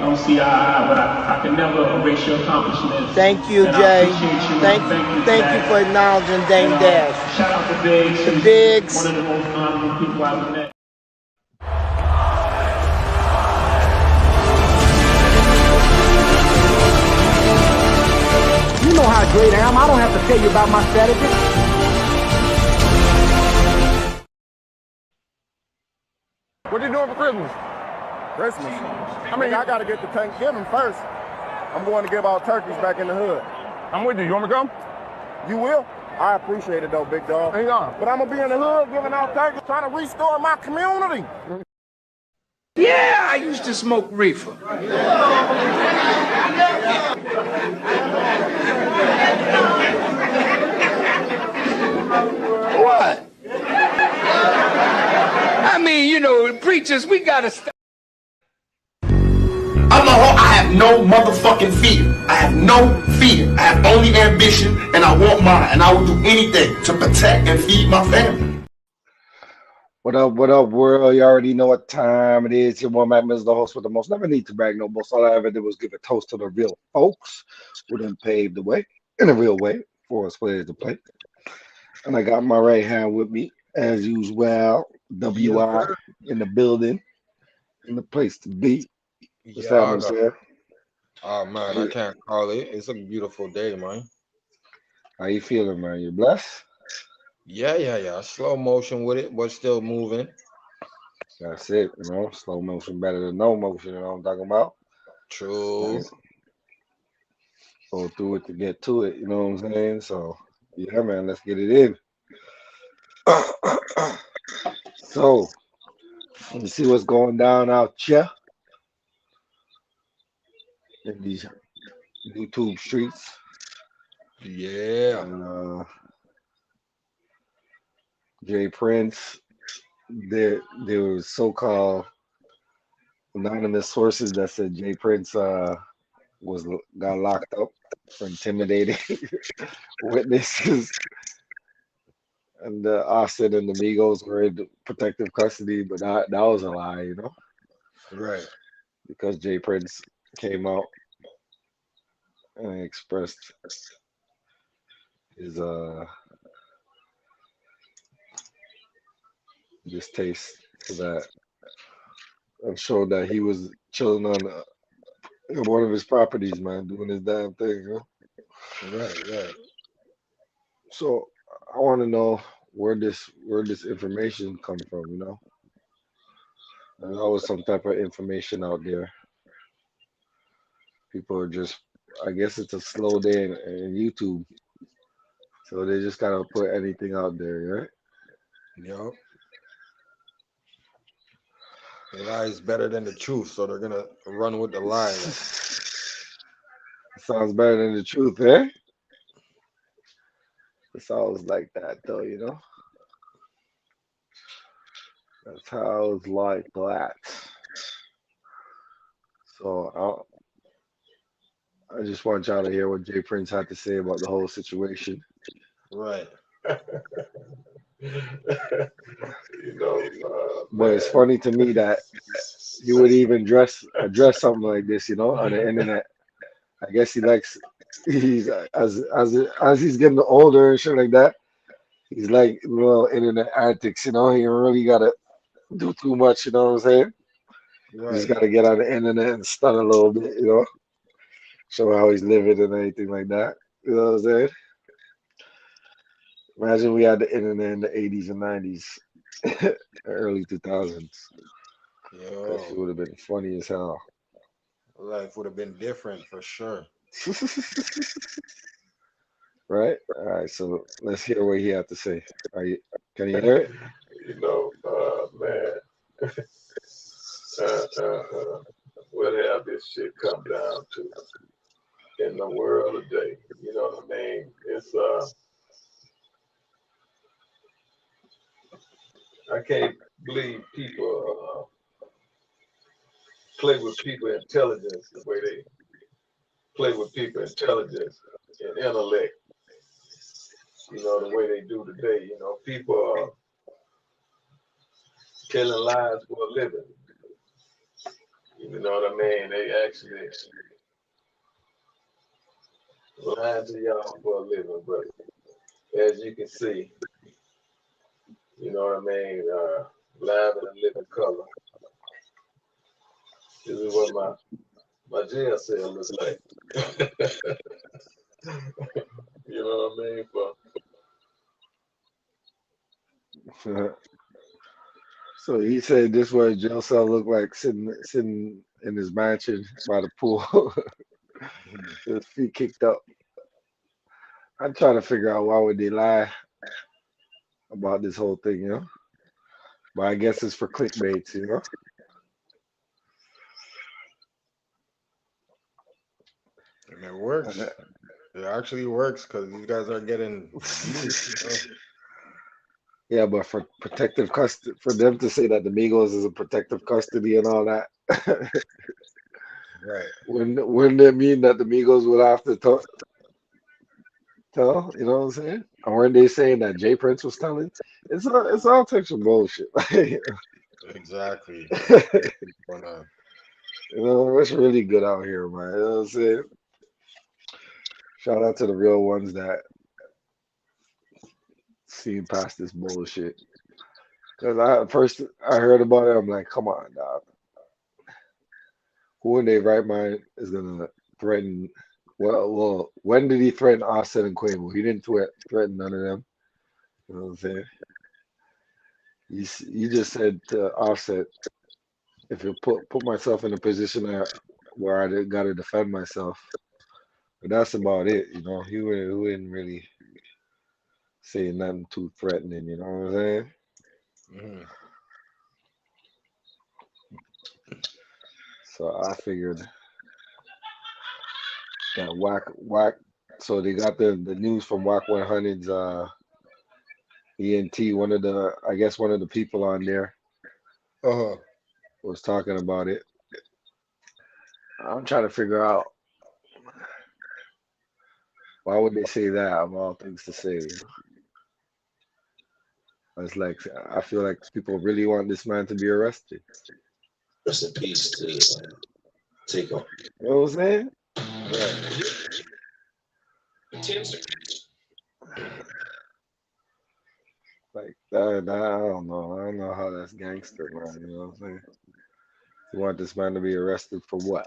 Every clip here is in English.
don't see eye to eye, but I can never erase your accomplishments. Thank you, and Jay. I appreciate you. Thank you for acknowledging Dame Dash. Shout out to Biggs. The Biggs. One of the most honorable people I've ever met. You know how great I am. I don't have to tell you about my strategy. What you doing for Christmas? Christmas? I mean, I got to get to Thanksgiving first. I'm going to give out turkeys back in the hood. I'm with you. You want me to come? You will? I appreciate it, though, big dog. Hang on. But I'm going to be in the hood giving out turkeys, trying to restore my community. Yeah, I used to smoke reefer. What? I mean, you know, preachers, we gotta stop. I have no motherfucking fear. I have no fear. I have only ambition, and I want mine. And I will do anything to protect and feed my family. What up, world? You already know what time it is. Your one man is the host with the most. Never need to brag no boast. All I ever did was give a toast to the real folks who done paved the way in a real way for us players to play. And I got my right hand with me, as usual. WI in the building, in the place to be. What's happening, sir? Oh man, I can't call it. It's a beautiful day, man. How you feeling, man? You blessed? Yeah. Slow motion with it, but still moving. That's it, you know. Slow motion better than no motion, you know what I'm talking about? True. Nice. Go through it to get to it, you know what I'm saying? So, yeah, man, let's get it in. So, let me see what's going down out here in these YouTube streets. Yeah. And, Jay Prince, there was so-called anonymous sources that said Jay Prince got locked up for intimidating witnesses, and Austin and the Migos were in protective custody, but that was a lie, you know, Right. because Jay Prince came out and expressed his distaste for that and showed that he was chilling on one of his properties, man, doing his damn thing, you know. Right. So I want to know where this information come from, you know. There's always some type of information out there. People are just, I guess it's a slow day in YouTube, so they just gotta put anything out there, right? Yup. The lie is better than the truth, so they're gonna run with the lie. Sounds better than the truth, eh? It's always like that, though, you know. That's how it's like that. So I just want y'all to hear what Jay Prince had to say about the whole situation. Right. You know, but it's funny to me that you would even address something like this, you know, on the internet. I guess he's as he's getting older and shit like that. He's like little internet antics, you know. He don't really gotta do too much, you know what I'm saying? Right. He's gotta get on the internet and stun a little bit, you know, show how he's living and anything like that. You know what I'm saying? Imagine we had the internet in the 80s and 90s, early 2000s. That shit would have been funny as hell. Life would have been different for sure. Right? All right, so let's hear what he had to say. Can you hear it? You know, man, what have this shit come down to in the world today? You know what I mean? It's I can't believe people play with people intelligence the way they play with people intelligence and intellect. You know, the way they do today. You know, people are telling lies for a living. You know what I mean? They actually lying to y'all for a living, but as you can see, you know what I mean, live in a living color. This is what my jail cell looks like. You know what I mean? But So he said this what a jail cell looked like sitting in his mansion by the pool, his feet kicked up. I'm trying to figure out why would they lie about this whole thing, you know? But I guess it's for clickbait, you know? And it works. It actually works because these guys are getting views. Yeah, but for protective custody, for them to say that the Migos is a protective custody and all that, Right. wouldn't it mean that the Migos would have to tell? You know what I'm saying? Or weren't they saying that Jay Prince was telling? It's all types of bullshit. Exactly. Going on. You know, it's really good out here, man. You know what I'm saying? Shout out to the real ones that seen past this bullshit. Cause first I heard about it, I'm like, come on, dog. Who in their right mind is gonna threaten? Well, when did he threaten Offset and Quavo? He didn't threaten none of them. You know what I'm saying? You just said to Offset, if you put myself in a position where I got to defend myself, but that's about it. You know, he wouldn't really say nothing too threatening. You know what I'm saying? Mhm. So I figured that Wack. So they got the news from Wack 100's ENT. I guess one of the people on there Uh-huh. was talking about it. I'm trying to figure out why would they say that of all things to say. It's like I feel like people really want this man to be arrested. Rest in peace to take on. You know what I'm saying? Like I don't know. I don't know how that's gangster, man. You know what I'm saying? You want this man to be arrested for what?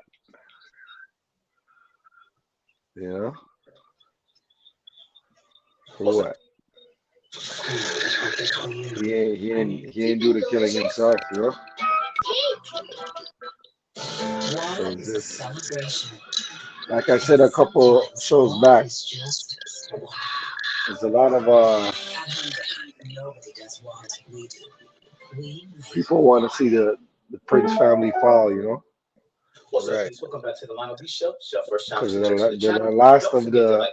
You know? For what? He ain't do the killing himself, you know? So it's just like I said a couple shows back, there's a lot of people want to see the Prince family fall, you know? Right. Because they're the last of the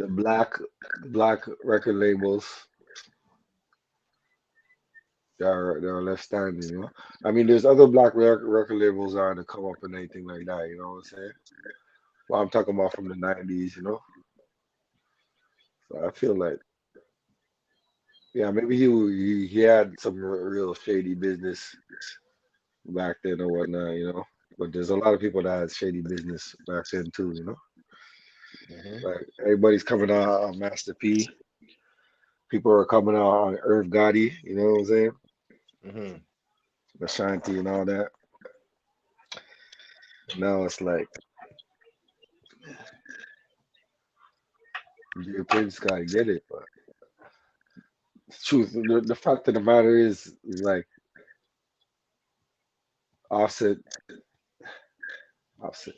black record labels that are left standing, you know. I mean, there's other black record labels that are to come up and anything like that, you know what I'm saying? Well, I'm talking about from the '90s, you know. So I feel like, yeah, maybe he had some real shady business back then or whatnot, you know. But there's a lot of people that had shady business back then too, you know. Mhm. Like everybody's coming out on Master P. People are coming out on Irv Gotti, you know what I'm saying? Mhm. Ashanti and all that. Now it's like your Prince gotta get it, but truth, the fact of the matter is like Offset, Offset,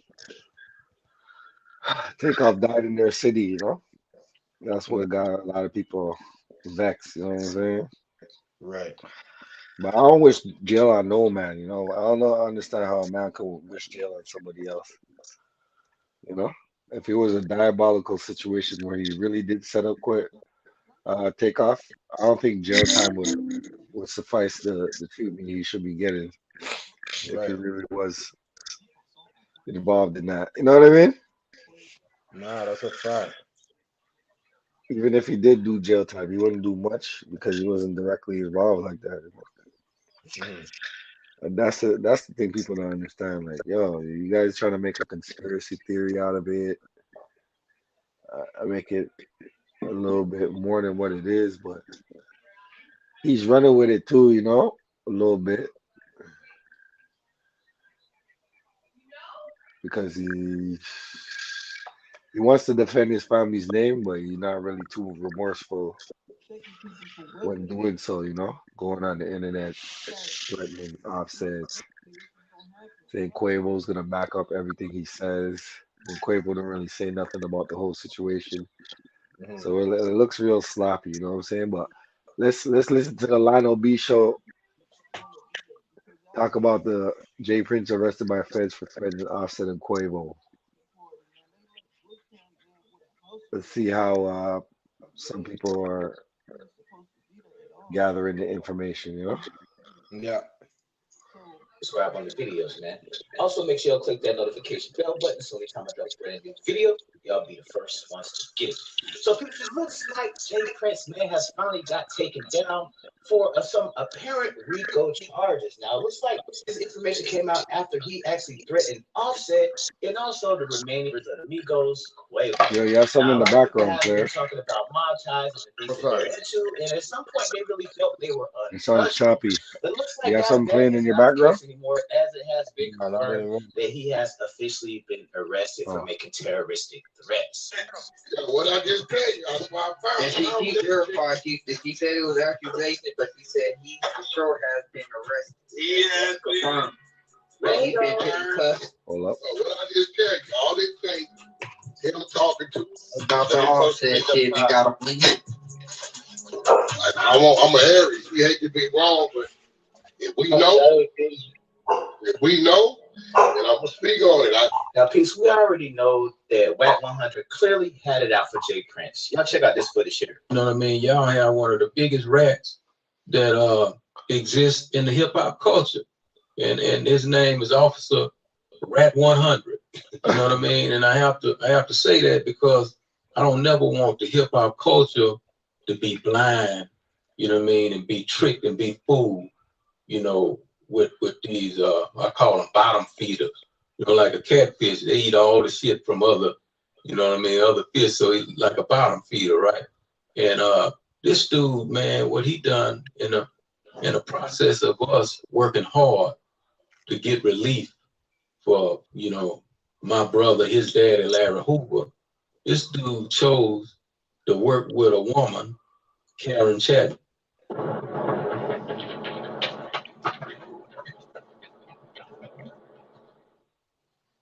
Takeoff died in their city, you know. That's what got a lot of people vexed, you know what I'm saying? Right. But I don't wish jail on no man, you know. I don't know, I understand how a man could wish jail on somebody else, you know. If it was a diabolical situation where he really did set up quit, Takeoff, I don't think jail time would suffice the treatment he should be getting if he Right. really was involved in that. You know what I mean? Nah, that's a fact. even if he did do jail time, he wouldn't do much because he wasn't directly involved like that. Mhm. And that's the thing people don't understand. Like, yo, you guys trying to make a conspiracy theory out of it, make it a little bit more than what it is, but he's running with it too, a little bit because he wants to defend his family's name, but he's not really too remorseful when doing so, going on the internet, threatening Offset, saying Quavo's gonna back up everything he says. When Quavo didn't really say nothing about the whole situation. Mhm. So it looks real sloppy, you know what I'm saying? But let's listen to the Lionel B show talk about the Jay Prince arrested by feds for threatening Offset and Quavo. Let's see how some people are gathering the information. Yeah. Subscribe on the videos, man. Also, make sure y'all click that notification bell button so anytime I drop a brand new video, y'all be the first ones to get it. So, people, it looks like Jay Prince, man, has finally got taken down for some apparent RICO charges. Now, it looks like this information came out after he actually threatened Offset and also the remaining of the Migos Quavo. Yo, you have something Now, in a the lot of people background, have been Claire. talking about mob ties and the things that they're into, and at some point they really felt they were It sounds untouchable. choppy. But it looks You like, have guys, something that playing in is your not the background? case anymore, as it has been No, not confirmed anymore. that he has officially been arrested for Oh. making terroristic threats. What I just tell you, that's why I found And she verified, she said it was accusation, but she said he for sure has been arrested. Yeah, Confirmed. But he been getting cussed. Hold up. So what I just tell you, all this thing, him talking to About the Offset shit, they got him. I'm an Aries. We hate to be wrong, but if we know, then I'm gonna speak on it. Now, Peace, we already know that Wack 100 clearly had it out for Jay Prince. Y'all check out this footage here. You know what I mean? Y'all have one of the biggest rats that exists in the hip hop culture, and his name is Officer Rat 100. You know what I mean? And I have to say that because I don't never want the hip hop culture to be blind. You know what I mean? And be tricked and be fooled. With these I call them bottom feeders. Like a catfish, they eat all the shit from other, other fish. So he's like a bottom feeder, right? And this dude, man, what he done in the process of us working hard to get relief for, my brother, his daddy, Larry Hoover, this dude chose to work with a woman, Karen Chapman.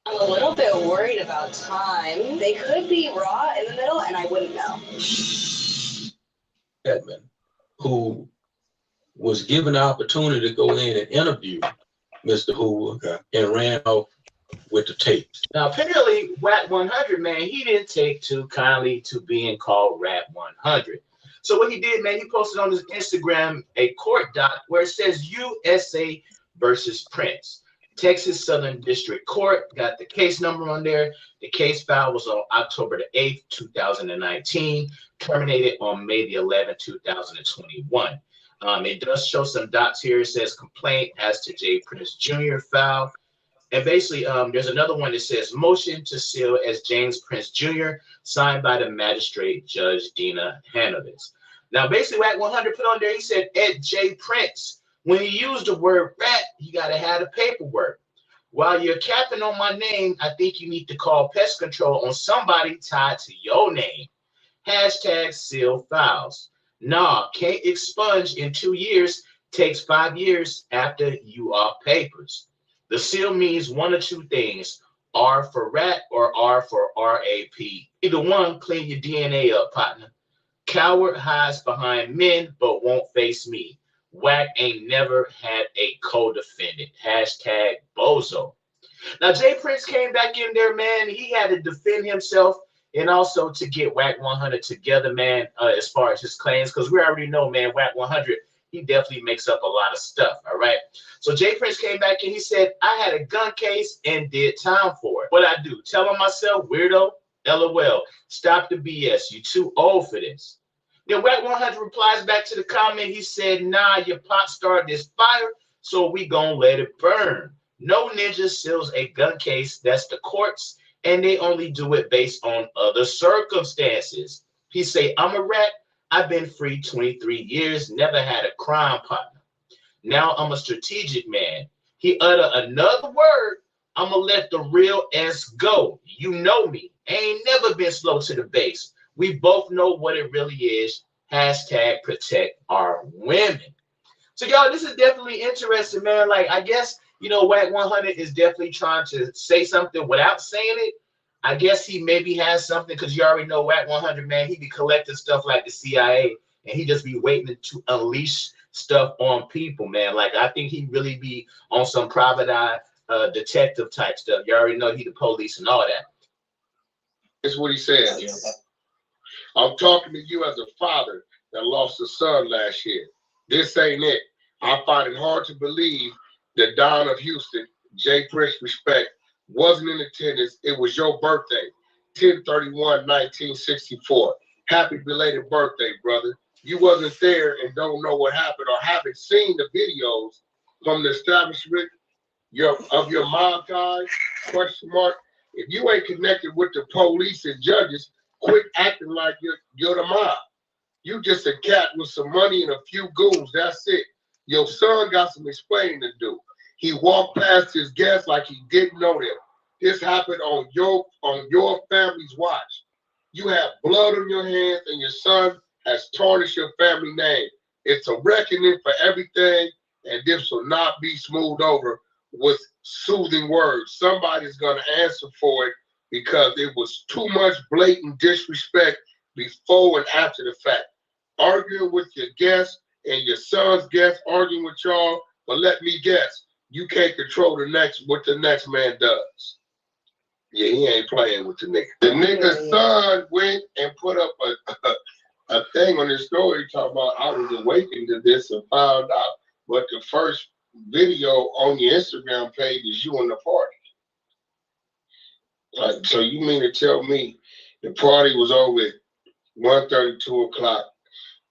I'm a little bit worried about time. They could be raw in the middle, and I wouldn't know. Chapman, who was given the opportunity to go in and interview Mr. Hoover and ran off with the tapes. Now, apparently, Wack 100, man, he didn't take too kindly to being called Rat 100. So what he did, man, he posted on his Instagram a court doc where it says USA versus Prince. Texas Southern District Court got the case number on there. The case file was on October the 8th, 2019, terminated on May the 11th, 2021. It does show some docs here. It says complaint as to Jay Prince Jr. file. And basically, there's another one that says motion to seal as James Prince Jr., signed by the magistrate Judge Dina Hanovis. Now, basically, Wack 100 put on there, he said, Ed J. Prince. When he used the word rat, you got to have the paperwork. While you're capping on my name, I think you need to call pest control on somebody tied to your name. Hashtag seal files. Nah, can't expunge in 2 years. Takes 5 years after you off papers. The seal means one of two things, R for rat or R for RAP. Either one, clean your DNA up, partner. Coward hides behind men but won't face me. Wack ain't never had a co-defendant. Hashtag bozo. Now, Jay Prince came back in there, man. He had to defend himself and also to get Wack 100 together, man, as far as his claims, because we already know, man, Wack 100, he definitely makes up a lot of stuff, all right? So Jay Prince came back and he said, I had a gun case and did time for it. What I do? Tell on myself, weirdo? LOL. Stop the BS. You too old for this. Then Wack 100 replies back to the comment. He said, nah, your pot started this fire, so we gonna let it burn. No ninja seals a gun case. That's the courts, and they only do it based on other circumstances. He say, I'm a rat. I've been free 23 years, never had a crime partner. Now I'm a strategic man. He utter another word, I'ma let the real S go. You know me. Ain't never been slow to the base. We both know what it really is. Hashtag protect our women. So y'all, this is definitely interesting, man. Like, I guess, you know, Wack 100 is definitely trying to say something without saying it. I guess he maybe has something, because you already know Wack 100, man. He be collecting stuff like the CIA, and he just be waiting to unleash stuff on people, man. Like, I think he really be on some private eye detective type stuff. You already know he the police and all that. That's what he said. I'm talking to you as a father that lost a son last year. This ain't it. I find it hard to believe the Don of Houston, Jay Prince Respect, wasn't in attendance. It was your birthday, 10/31/1964. Happy belated birthday, brother. You wasn't there and don't know what happened or haven't seen the videos from the establishment of your mob ties? Question mark. If you ain't connected with the police and judges, quit acting like you're the mob. You just a cat with some money and a few goons. That's it. Your son got some explaining to do. He walked past his guests like he didn't know them. This happened on your family's watch. You have blood on your hands, and your son has tarnished your family name. It's a reckoning for everything, and this will not be smoothed over with soothing words. Somebody's gonna answer for it, because it was too much blatant disrespect before and after the fact. Arguing with your guests and your son's guests arguing with y'all, but let me guess, you can't control what the next man does. Yeah, he ain't playing with the nigga. The nigga's son went and put up a thing on his story talking about, I was awakened to this and found out. But the first video on your Instagram page is you in the party. Like, so you mean to tell me the party was over at 1:30, 2 o'clock.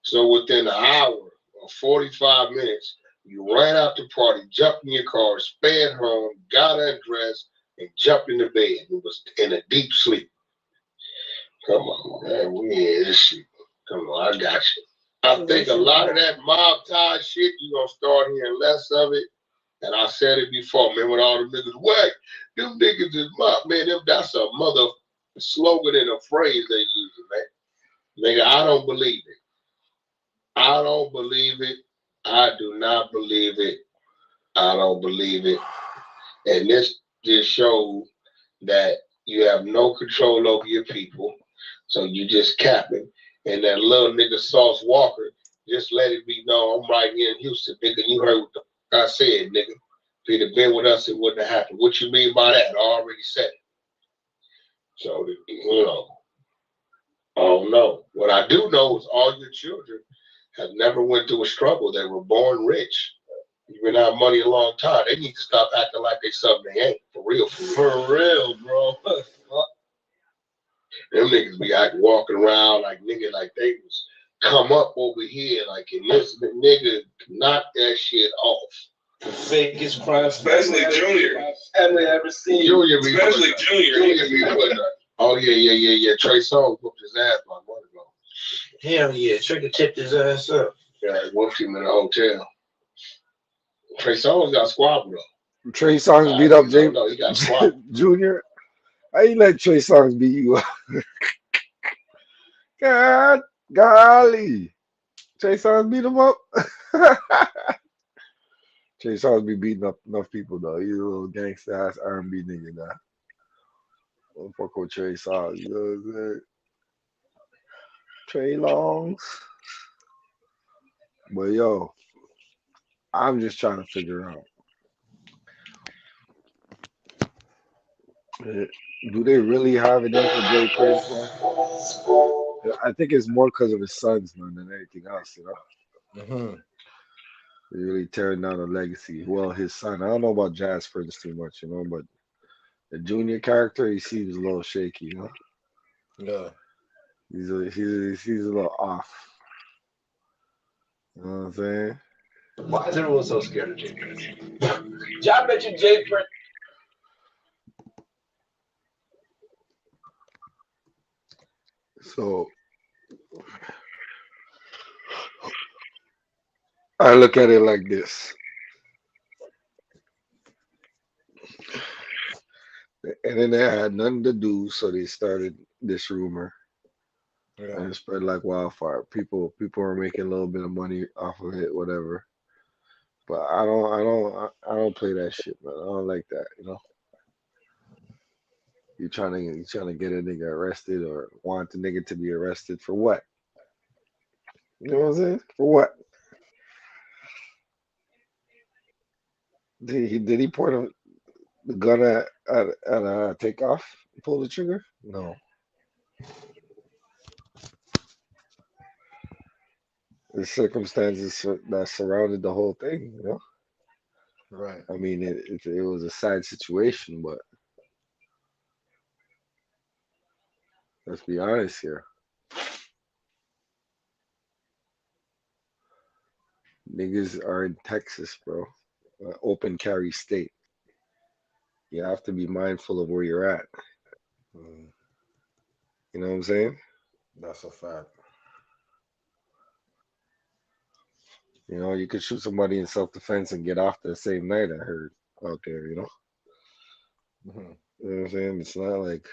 So within an hour or 45 minutes, you ran out the party, jumped in your car, sped home, got undressed, and jumped in the bed. It was in a deep sleep. Come on, man. We in this shit. Come on, I got you. I think a lot of that mob tie shit, you're going to start hearing less of it. And I said it before, man, with all the niggas, Wack, them niggas is mob, man. That's a mother slogan and a phrase they use, man. Nigga, I don't believe it. I don't believe it. I do not believe it. I don't believe it. And this just shows that you have no control over your people. So you just capping. And that little nigga Sauce Walker, just let it be known, I'm right here in Houston, nigga. You heard what the I said, nigga. If he'd have been with us, it wouldn't have happened. What you mean by that? I already said it. So, you know, I don't know. What I do know is all your children have never went through a struggle. They were born rich. You've been out money a long time. They need to stop acting like they something they ain't. For real, for real, bro. Them niggas be walking around like nigga, like they was come up over here, like and this nigga knock that shit off. The fakest crime, especially Junior. Have we ever seen? Junior, especially Junior. Oh yeah. Trey Songz whooped his ass by a month ago. Hell yeah, Trigger tipped his ass up. Yeah, whooped him in a hotel. Trey Songz got squabbled up. Trey Songz beat up James he got squabbled. Junior. How you let Trey Songz beat you up? God, golly. Trey Songz beat him up? Trey Songz be beating up enough people though. He's a little gangsta ass R&B nigga now. Don't fuck with Trey Songz, you know what I'm saying? Trey Longs. But yo, I'm just trying to figure out. Do they really have it in for Jay Prince? I think it's more because of his sons, man, than anything else, you know? Mm-hmm. They're really tearing down the legacy. Well, his son, I don't know about Jazz Prince too much, you know, but the Junior character, he seems a little shaky, you know? Yeah. He's a little off. You know what I'm saying? Why is everyone so scared of Jay Prince? Y'all bet you Jay Prince. So I look at it like this. The internet had nothing to do, so they started this rumor Yeah. and it spread like wildfire. People are making a little bit of money off of it, whatever. But I don't play that shit, man. I don't like that, you know. You trying to get a nigga arrested or want the nigga to be arrested for what? You know what I'm saying? For what? Did he point the gun at takeoff? Pull the trigger? No. The circumstances that surrounded the whole thing, you know. Right. I mean, it was a sad situation, but let's be honest here. Niggas are in Texas, bro. Open carry state. You have to be mindful of where you're at. Mm, You know what I'm saying? that's a fact. You know, you could shoot somebody in self-defense and get off the same night, I heard out there, you know? Mhm. You know what I'm saying? It's not like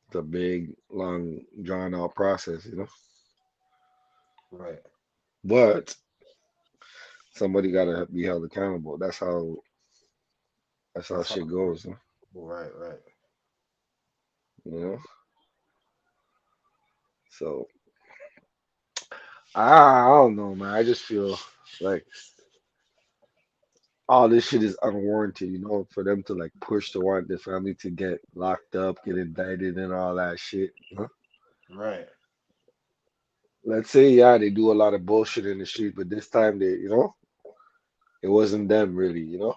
it's a big, long, drawn out process, you know? Right. But somebody gotta be held accountable. That's how That's how. shit goes, huh? Right. Right. You know? So I don't know, man. I just feel like all this shit is unwarranted, you know, for them to like push to want the family to get locked up, get indicted, and all that shit. You know? Right. Let's say, yeah, they do a lot of bullshit in the street, but this time they, you know, it wasn't them really, you know.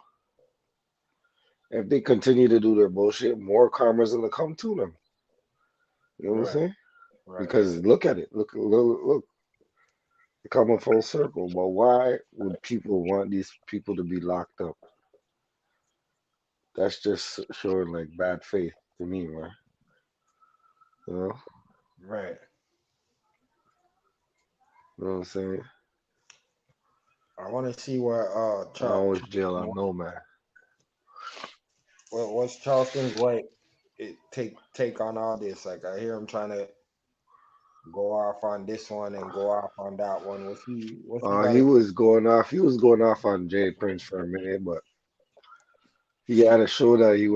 If they continue to do their bullshit, more karma's gonna come to them. You know what I'm Right. saying? Right. Because Right. look at it, look, they come a full circle. But why would people want these people to be locked up? That's just showing like bad faith to me, man. You know, Right. you know what I'm saying? I want to see where I always jail on no man. what's Charleston's like take on all this. Like I hear him trying to go off on this one and go off on that one. What's he got He to was going off. He was going off on Jay Prince for a minute, but he had a show that he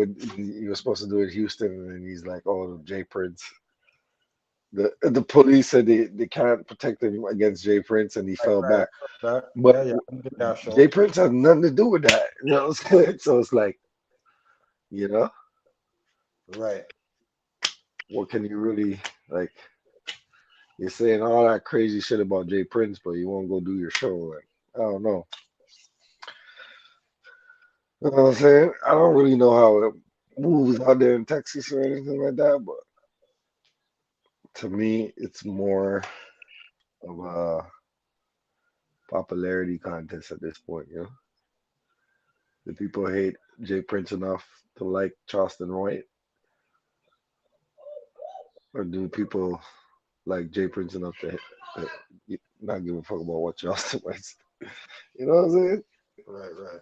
was supposed to do in Houston, and he's like, "Oh, Jay Prince." The police said they can't protect him against Jay Prince, and he right, fell right. back. That, But yeah, yeah, I did that Jay show. Prince has nothing to do with that. You know what I'm saying? So it's like, you know, Right. what can you really like? You're saying all that crazy shit about Jay Prince, but you won't go do your show. Like, I don't know. You know what I'm saying? I don't really know how it moves out there in Texas or anything like that, but to me, it's more of a popularity contest at this point. You know, the people hate Jay Prince enough to like Charleston White, or do people like Jay Prince enough to not give a fuck about what Charleston White's? You know what I'm saying? Right, right.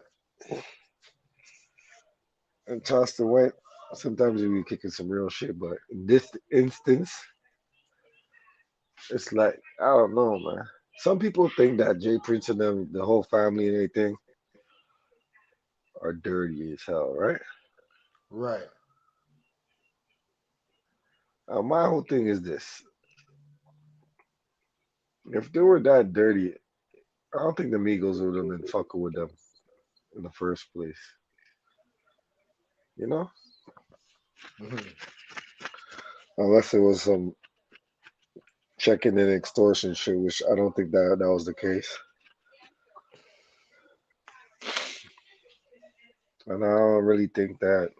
And Charleston White, sometimes he be kicking some real shit, but in this instance, it's like I don't know, man. Some people think that Jay Prince and them, the whole family and everything, are dirty as hell, right? Right. My whole thing is this: if they were that dirty, I don't think the Migos would have been fucking with them in the first place. You know, Mhm. unless it was some checking and extortion shit, which I don't think that was the case. And I don't really think that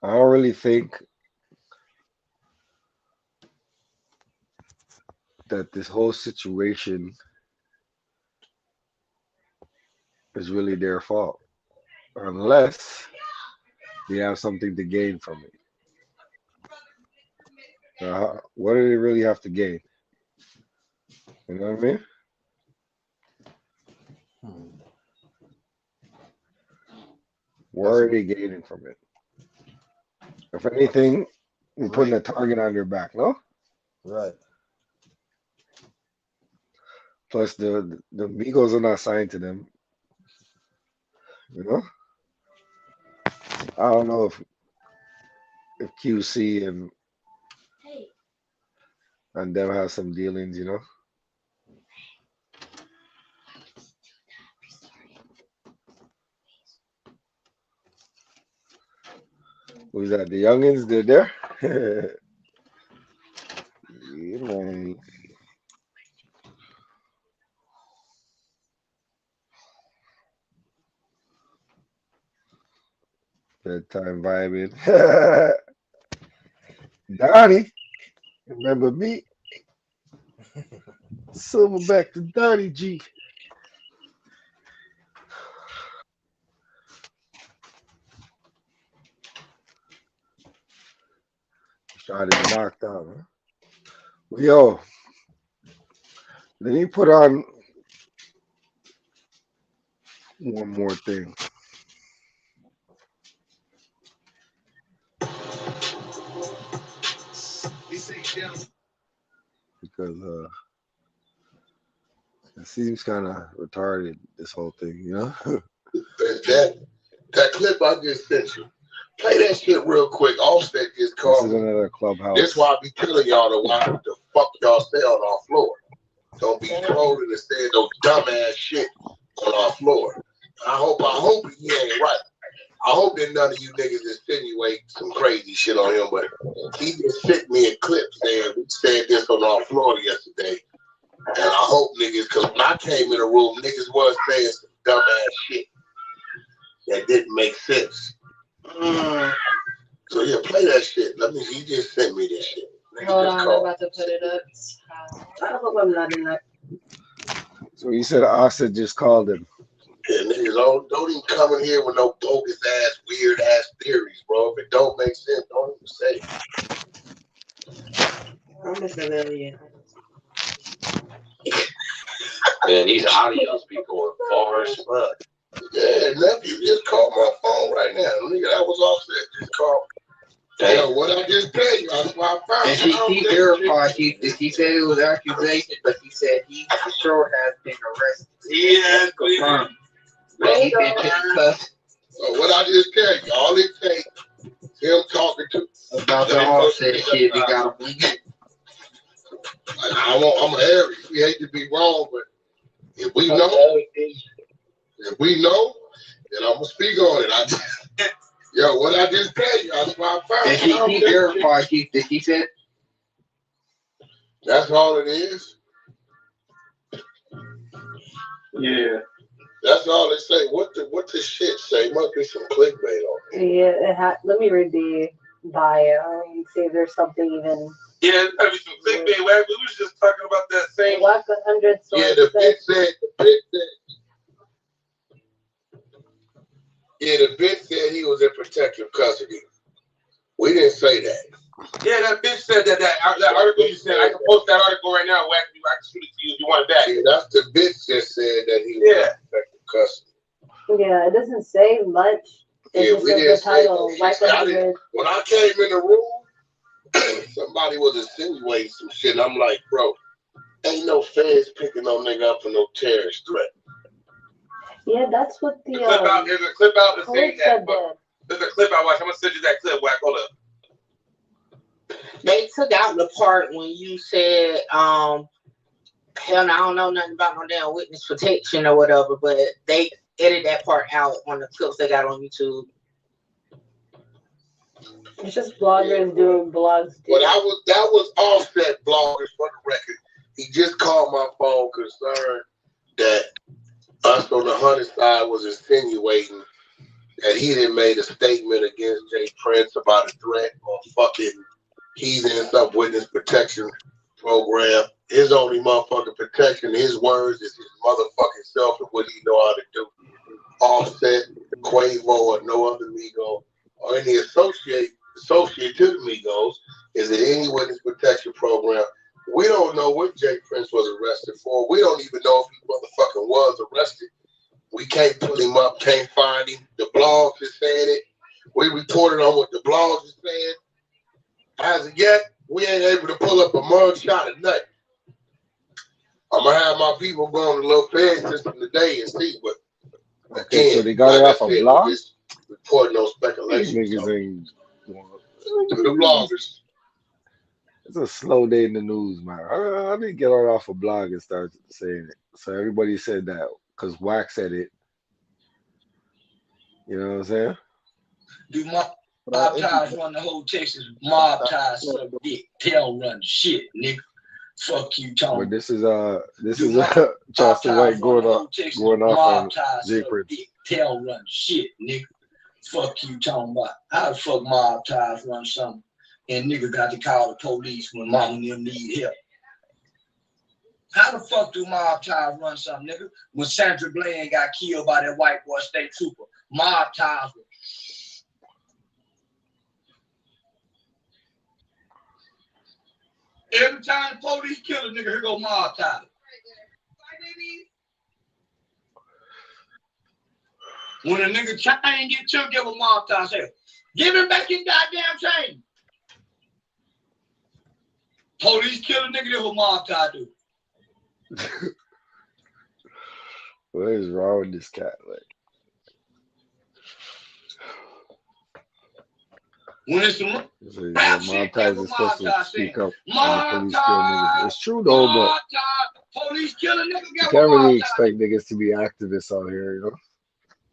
I don't really think that this whole situation is really their fault, unless they have something to gain from it. What do they really have to gain? You know what I mean? What are they gaining from it? If anything, we're putting a target on their back, no? Right. Plus, the Migos are not signed to them. You know, I don't know if QC and them have some dealings. You know, who's that? The youngins? They're there. Yeah, man. Bedtime vibing. Donnie, remember me? Silverback to Donnie G. Started knocked out. Huh? Yo, let me put on one more thing. Because it seems kind of retarded, this whole thing, you know? that clip I just sent you. Play that shit real quick. Offset just This called is me. another clubhouse. This why I be telling y'all to why the fuck y'all stay on our floor. Don't be trolling and saying no dumbass shit on our floor. I hope he ain't right. I hope that none of you niggas insinuate some crazy shit on him, but he just sent me a clip saying we said this on our floor yesterday. And I hope niggas, because when I came in the room, niggas was saying some dumbass shit that didn't make sense. So yeah, play that shit. Let me. He just sent me this shit. Hold on, I'm about to put it up. I hope I'm not in that. So you said Offset just called him. Yeah, niggas don't even come in here with no bogus ass, weird ass theories, bro. If it don't make sense, don't even say it. I'm a civilian. Man, these audios be going far as fuck. Yeah, nephew just called my phone right now. Nigga, that was Offset. Just called. Yo, what I just tell you, that's why I found And she verified, she said it was accusation, but she said he for sure has been arrested. Yeah, confirmed. But he been cussed. So what I just tell you, all it takes him talking to About the Offset shit, they got him blinking. I'm an Aries. We hate to be wrong, but if we know, then I'm gonna speak on it. Yo, what I just tell you, that's why I found. And she verified, she said. That's all it is. Yeah. That's all they say. What the shit say? Must be some clickbait on it. Yeah, let me read the bio and see if there's something even. Yeah, it's gotta be some clickbait. Wack. We was just talking about that same. Wack 100 Yeah, the bitch said. Yeah, the bitch said he was in protective custody. We didn't say that. Yeah, that bitch said that article you said. I can post that article right now, Wack. I can shoot it to you if you want it back. Yeah, that's the bitch just said that he was in protective custody. Yeah, it doesn't say much. It just says the title. Wack 100. When I came in the room, somebody was insinuating some shit. And I'm like, bro, ain't no feds picking no nigga up for no terrorist threat. Yeah, that's what the clip out. There's a clip out that saying that. that. There's a clip I watched. I'm gonna send you that clip, Wack. Hold up. They took out the part when you said, hell no, I don't know nothing about no damn witness protection or whatever, but they edited that part out on the clips they got on YouTube. It's just bloggers doing blogs. Well, that was Offset bloggers for the record. He just called my phone concerned that us on the Hunter side was insinuating and he didn't made a statement against Jay Prince about a threat or fucking he's in some witness protection program. His only motherfucking protection, his words, is his motherfucking self and what he know how to do. Offset, Quavo, or no other Migo, or any associate to the Migos is in any witness protection program. We don't know what Jay Prince was arrested for. We don't even know if he motherfucking was arrested. We can't put him up, can't find him. The blogs is saying it. We reported on what the blogs is saying. As of yet, we ain't able to pull up a mug shot or nothing. I'm gonna have my people go on the little Fed system today and see, but Okay, again, so they got it like off I a said, blog? we just reporting on These speculation. niggas So, ain't. the bloggers. It's a slow day in the news, man. I didn't get it off a blog and start saying it. So everybody said that because Wack said it. You know what I'm saying? Do mob ties run the whole Texas? Mob ties suck dick. Tail run shit, nigga. Fuck you, Tom. But this is Charleston White going off on Jay Prince. Tail run shit, nigga. Fuck you, talking about. How the fuck mob ties run something? And nigga got to call the police when mama and them need help. How the fuck do mob ties run something, nigga? When Sandra Bland got killed by that white boy state trooper, mob ties were. Every time the police kill a nigga, here go mob ties. When a nigga chain get took, give a mob tie. Say, give him back his goddamn chain. Police kill a nigga, that's what mob tie do. What is wrong with this cat? Like, when it's some rap shit, ties is supposed to speak up when the police kill niggas. It's true though, but police kill a nigga, you can't really expect niggas to be activists out here, you know?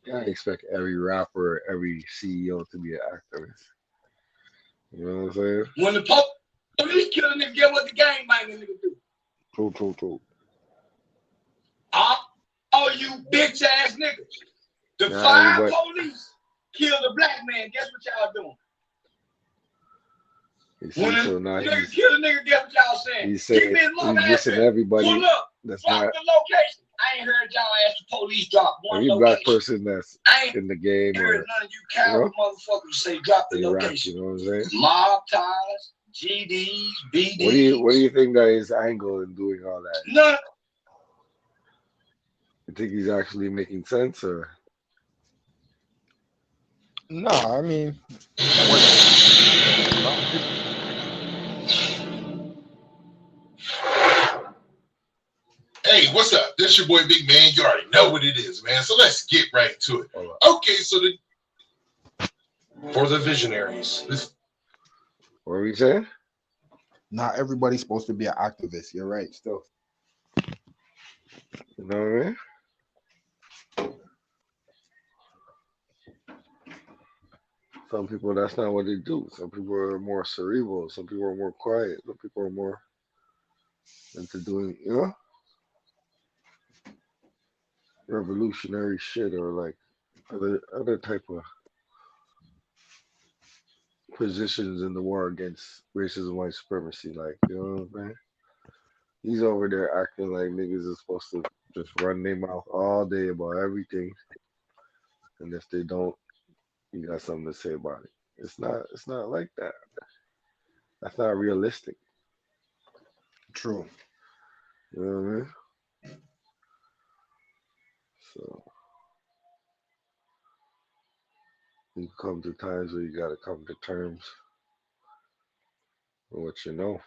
You can't expect every rapper, every CEO to be an activist. You know what I'm saying? When the police kill a nigga, get what the gang banging nigga do. True. All you bitch ass niggas. The five police killed a black man. Guess what y'all doing? When a nigga kill a nigga, guess what y'all saying? He's saying he's dissing everybody. Pull up. That's drop not the location. I ain't heard y'all ask the police drop one every location. black person that's in the game. I ain't heard none of you coward motherfuckers say drop the location. You know what I'm saying? Mob ties, GDs, BDs. What do you think that his angle in doing all that? None. You think he's actually making sense, or? No, I mean, Hey, what's up? This your boy Big Man. You already know what it is, man. So let's get right to it. Okay, so for the visionaries. What are we saying? Not everybody's supposed to be an activist. You're right, still. You know what I mean? Some people, that's not what they do. Some people are more cerebral. Some people are more quiet. Some people are more into doing, you know, revolutionary shit, or like other type of positions in the war against racism, white supremacy. Like, you know what I'm saying? He's over there acting like niggas is supposed to just run their mouth all day about everything, and if they don't, you got something to say about it. It's not like that. That's not realistic. True. You know what I mean? So you come to times where you gotta come to terms with what you know.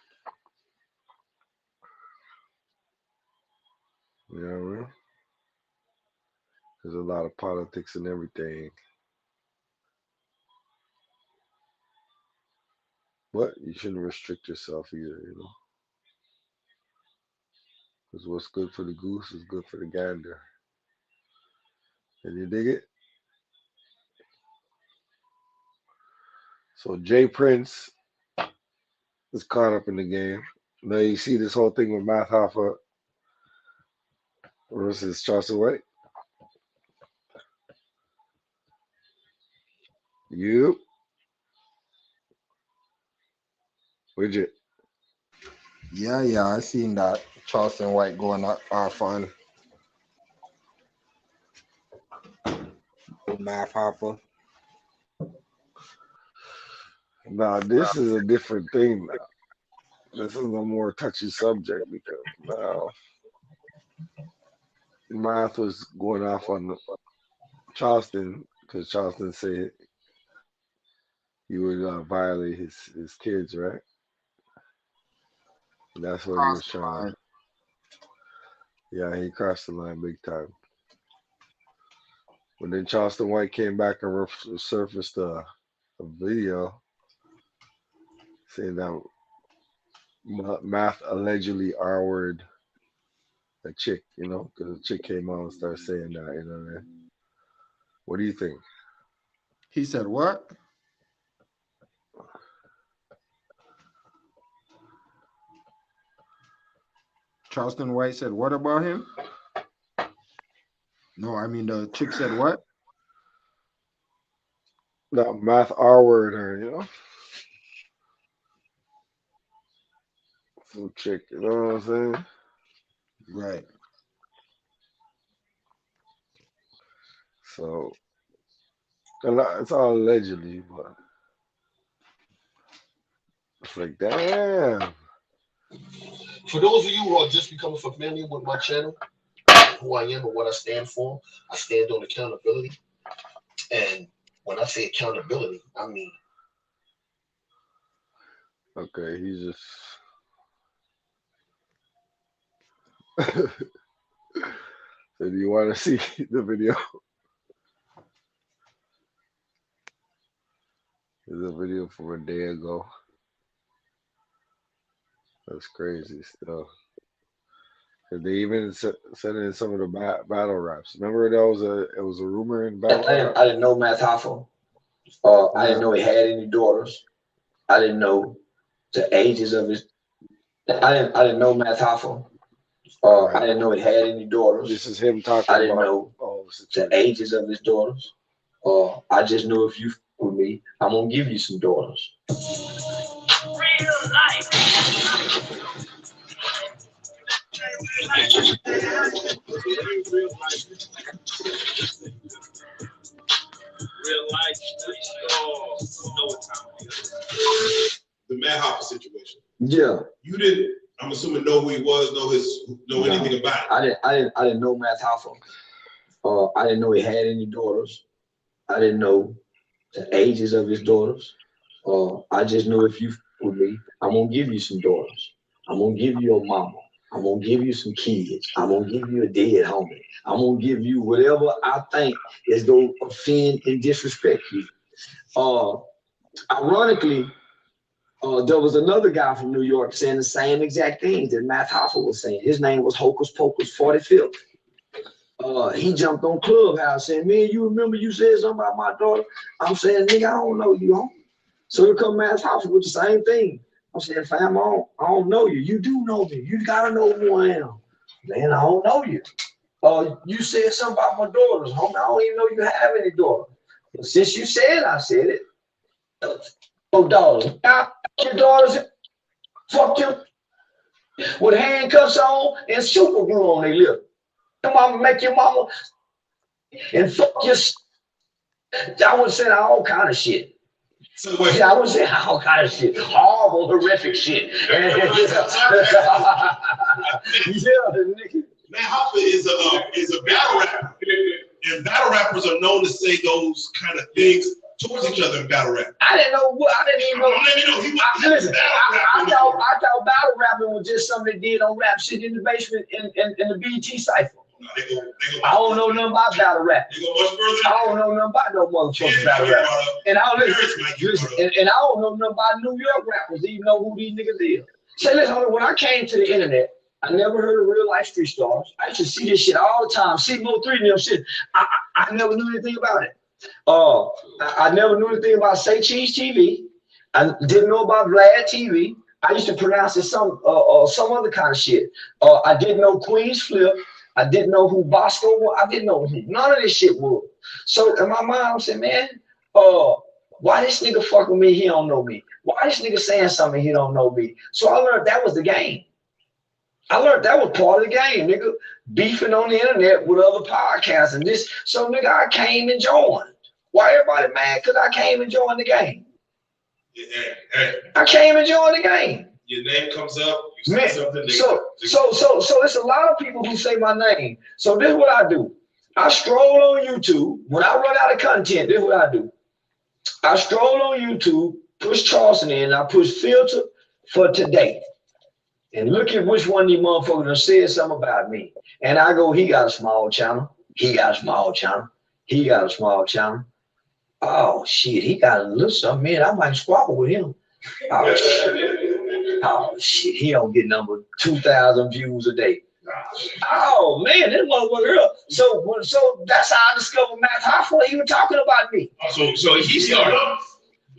You know what I mean? There's a lot of politics and everything. But you shouldn't restrict yourself either, you know. Because what's good for the goose is good for the gander. Can you dig it? So Jay Prince is caught up in the game. Now you see this whole thing with Matt Hoffa versus Charleston White. You, Widget. Yeah, I seen that. Charleston White going off on Math Hopper. Now this is a different thing. Now. This is a more touchy subject because now Math was going off on Charleston because Charleston said he would violate his kids, right? That's what he was trying to. Yeah, he crossed the line big time. When then Charleston White came back and surfaced a video saying that Math allegedly R-word a chick, you know, because the chick came out and started saying that, you know what I mean? What do you think? He said what? Charleston White said what about him? No, I mean the chick said what? That Math R-word her, you know? Some chick, you know what I'm saying? Right. So it's all allegedly, but it's like, damn. For those of you who are just becoming familiar with my channel, who I am and what I stand for, I stand on accountability. And when I say accountability, I mean. Okay, he's just. So do you want to see the video? There's a video from a day ago. That's crazy stuff. And they even said in some of the battle raps. Remember it was a rumor in battle rap? I didn't know Matt Hoffel. I didn't know he had any daughters. I didn't know the ages of his. I didn't know Matt Hoffel. I didn't know he had any daughters. This is him talking I didn't about know the ages of his daughters. I just knew if you f with me, I'm gonna give you some daughters. Real life. Real life street stars. Know what time it is. The Matt Hopper situation. Yeah. You didn't, I'm assuming, know who he was, know anything about it. I didn't know Matt Hoffel. I didn't know he had any daughters. I didn't know the ages of his daughters. I just knew if you f with me, I'm gonna give you some daughters. I'm gonna give you a mama. I'm gonna give you some kids. I'm gonna give you a dead homie. I'm gonna give you whatever I think is gonna offend and disrespect you. Ironically, there was another guy from New York saying the same exact things that Matt Hoffel was saying. His name was Hocus Pocus 45th. He jumped on Clubhouse saying, man, you remember you said something about my daughter? I'm saying, nigga, I don't know you, homie. So here come Matt Hoffel with the same thing. I'm saying, fam, I don't know you. You do know me. You gotta know who I am. Man, I don't know you. You said something about my daughters, homie. I don't even know you have any daughters. But since you said I said it, oh, daughters. Your daughters, fuck you, with handcuffs on and super glue on their lip. Your mama make your mama and fuck your. I was saying all kind of shit. So wait. Yeah, I was saying all kind of shit, horrible, horrific shit. Yeah, nigga. Matt Hopper is a battle rapper, and battle rappers are known to say those kind of things towards each other in battle rap. I didn't know what. I didn't even know. Listen, I thought battle rapping was just something they did on rap shit in the basement in the BT cipher. No, I don't know nothing about battle rap. I don't know nothing about no motherfucking battle rap. And I don't know nothing about New York rappers, even know who these niggas is. Say, listen, when I came to the internet, I never heard of real life street stars. I used to see this shit all the time. See Mo 3 and them shit. I never knew anything about it. I never knew anything about Say Cheese TV. I didn't know about Vlad TV. I used to pronounce it some other kind of shit. I didn't know Queen's Flip. I didn't know who Bosco was. I didn't know who none of this shit was. So in my mind, I said, man, Why this nigga fuck with me? He don't know me. Why this nigga saying something? He don't know me. So I learned that was the game. I learned that was part of the game, nigga. Beefing on the internet with other podcasts and this. So nigga, I came and joined. Why everybody mad? Cause I came and joined the game. Hey, I came and joined the game. your name comes up, you say Man, something. so it's a lot of people who say my name. So this is what I do. I stroll on YouTube. When I run out of content, this is what I do. I stroll on YouTube, push Charleston in, and I push filter for today. And look at which one of these motherfuckers done said something about me. And I go, he got a small channel. He got a small channel. He got a small channel. Oh shit, he got a little something, man. I might squabble with him. Oh shit. Oh shit, he don't get number 2,000 views a day. Oh man, this motherfucker up. So that's how I discovered Matt Hoffa. He was talking about me. Oh, so he started.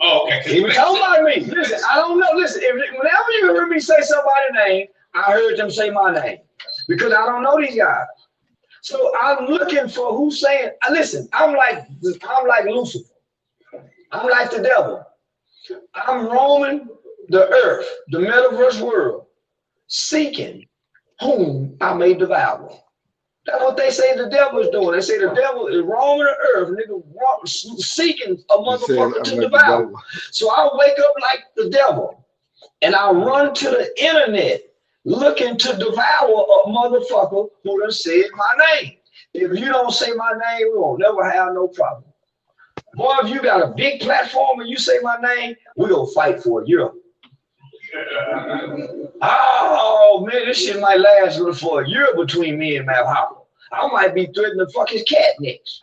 Oh, okay. He was talking about me. Listen, I don't know. Listen, whenever you heard me say somebody's name, I heard them say my name because I don't know these guys. So I'm looking for who's saying. Listen, I'm like Lucifer. I'm like the devil. I'm roaming the earth, the metaverse world, seeking whom I may devour. That's what they say the devil is doing. They say the devil is roaming the earth, nigga, seeking a motherfucker to devour. So I wake up like the devil, and I run to the internet looking to devour a motherfucker who done said my name. If you don't say my name, we won't never have no problem. Boy, if you got a big platform and you say my name, we gonna fight for a year. Oh man, this shit might last for a year between me and Matt Hopper. I might be threatening to fuck his cat next.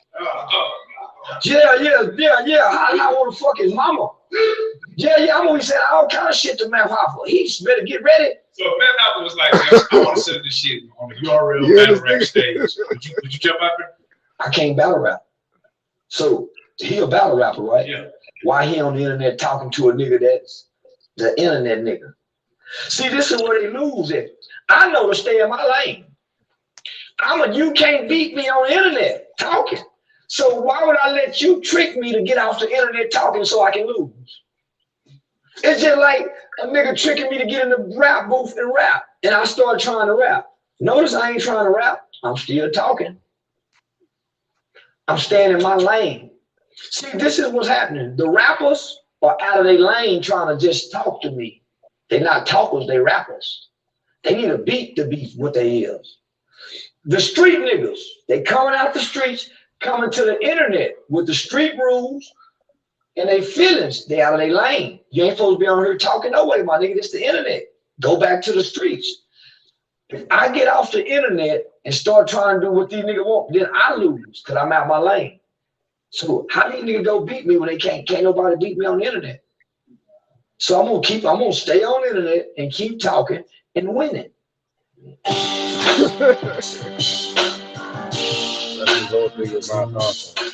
Yeah. I want to fuck his mama. Yeah, I'm gonna be saying all kind of shit to Matt Hopper. He better get ready. So if Matt Hopper was like, I want to set this shit on the URL battle rap stage, would you jump out there? I can't battle rap. So he a battle rapper, right? Yeah. Why he on the internet talking to a nigga that's the internet nigga? See, this is where they lose it. I know to stay in my lane. You can't beat me on the internet talking. So why would I let you trick me to get off the internet talking so I can lose? It's just like a nigga tricking me to get in the rap booth and rap. And I start trying to rap. Notice I ain't trying to rap. I'm still talking. I'm staying in my lane. See, this is what's happening. The rappers are out of their lane trying to just talk to me. They're not talkers, they rappers. They need a beat to be what they is. The street niggas, they coming out the streets, coming to the internet with the street rules and they feelings. They out of their lane. You ain't supposed to be on here talking no way, my nigga. This the internet. Go back to the streets. If I get off the internet and start trying to do what these niggas want, then I lose because I'm out my lane. So how these niggas go beat me when they can't nobody beat me on the internet? So I'm gonna stay on the internet and keep talking and winning. That's his old thing about awesome.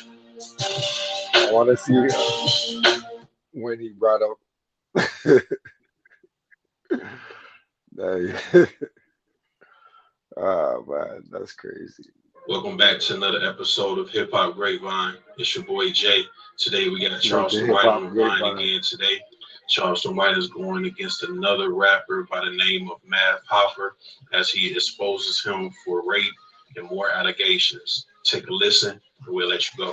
I want to see when he brought up. Oh man, that's crazy. Welcome back to another episode of Hip Hop Grapevine. It's your boy Jay. Today we got Charleston White on the line again today. Charleston White is going against another rapper by the name of Matt Hoffa as he exposes him for rape and more allegations. Take a listen and we'll let you go.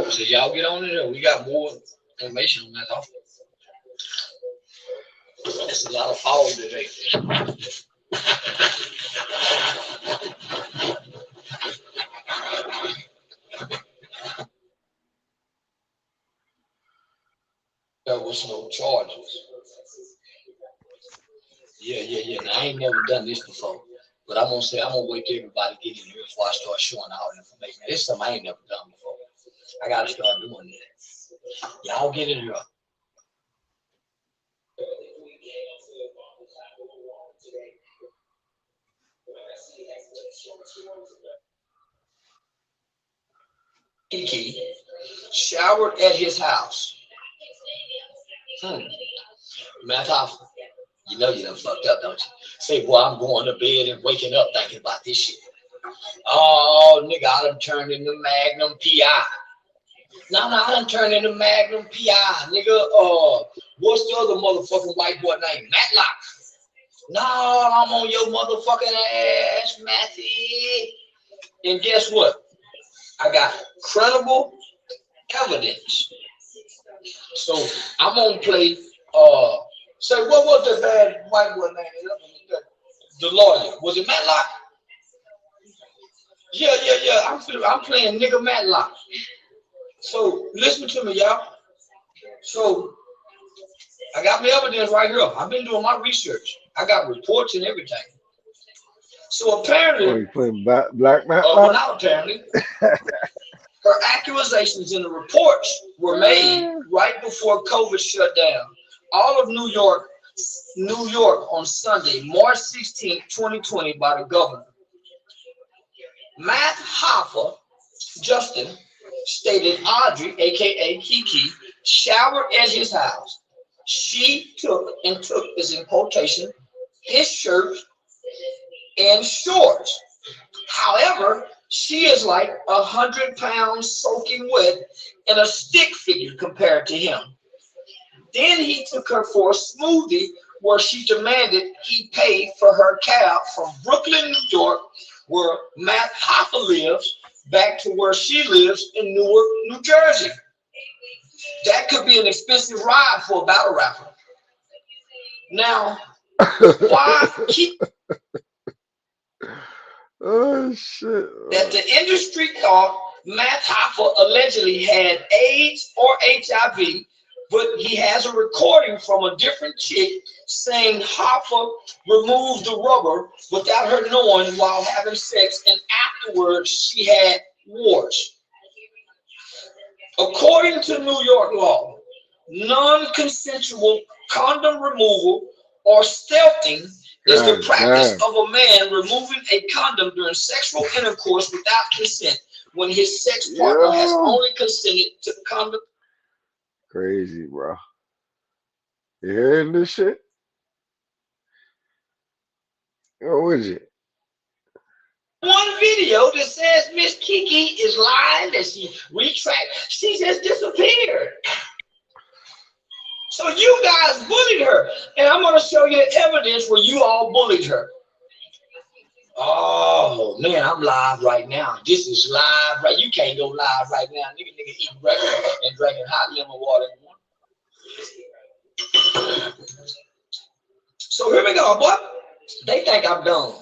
So y'all get on it. We got more information on that. It's a lot of fall today. There was no charges. Yeah. Now, I ain't never done this before, but I'm gonna wait till everybody get in here before I start showing all the information. This is something I ain't never done before. I gotta start doing that. Y'all get in here. Kiki showered at his house. Math off. You know you done fucked up, don't you? Say, boy, I'm going to bed and waking up thinking about this shit. Oh, nigga, I done turned into Magnum PI. No, I done turned into Magnum PI, nigga. What's the other motherfucking white boy name? Matlock. No, I'm on your motherfucking ass, Matthew. And guess what? I got credible evidence. So I'm gonna play. Say, what was the bad white boy name? The lawyer. Was it Matlock? Yeah. I'm playing nigga Matlock. So listen to me, y'all. So I got my evidence right here. I've been doing my research. I got reports and everything. So apparently, you playing Black Man? well, not apparently. Her accusations in the reports were made right before COVID shut down all of New York on Sunday, March 16, 2020, by the governor. Matt Hoffa, Justin, stated Audrey, aka Kiki, showered at his house. She took as in quotation, his shirt and shorts. However, she is like 100 pounds soaking wet and a stick figure compared to him. Then he took her for a smoothie where she demanded he pay for her cab from Brooklyn, New York, where Matt Hoffa lives, back to where she lives in Newark, New Jersey. That could be an expensive ride for a battle rapper. Now, why keep... Oh shit! That the industry thought Matt Hoffa allegedly had AIDS or HIV, but he has a recording from a different chick saying Hoffa removed the rubber without her knowing while having sex, and afterwards she had warts. According to New York law, non-consensual condom removal or stealthing is the practice of a man removing a condom during sexual intercourse without consent when his sex partner has only consented to the condom. Crazy, bro. You hearing this shit? What is it? One video that says Miss Kiki is lying, that she she just disappeared. So you guys bullied her, and I'm going to show you evidence where you all bullied her. Oh man, I'm live right now. This is live, right? You can't go live right now. Nigga eating breakfast and drinking hot lemon water. So here we go, boy. They think I'm dumb.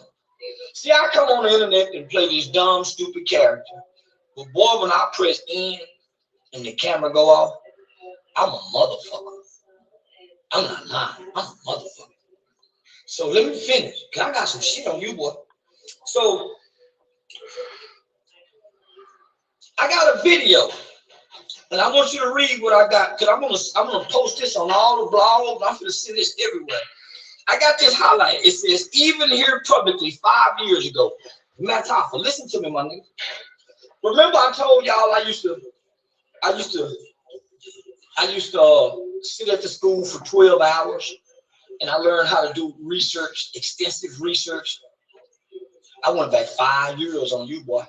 See, I come on the internet and play this dumb, stupid character. But boy, when I press in and the camera go off, I'm a motherfucker. I'm not lying. I'm a motherfucker. So let me finish, because I got some shit on you, boy. So I got a video, and I want you to read what I got, because I'm gonna post this on all the blogs, and I'm gonna send this everywhere. I got this highlight. It says, even here publicly 5 years ago, Matt Hoffa, listen to me, my nigga. Remember I told y'all I used to sit at the school for 12 hours, and I learned how to do research, extensive research. I went back 5 years on you, boy.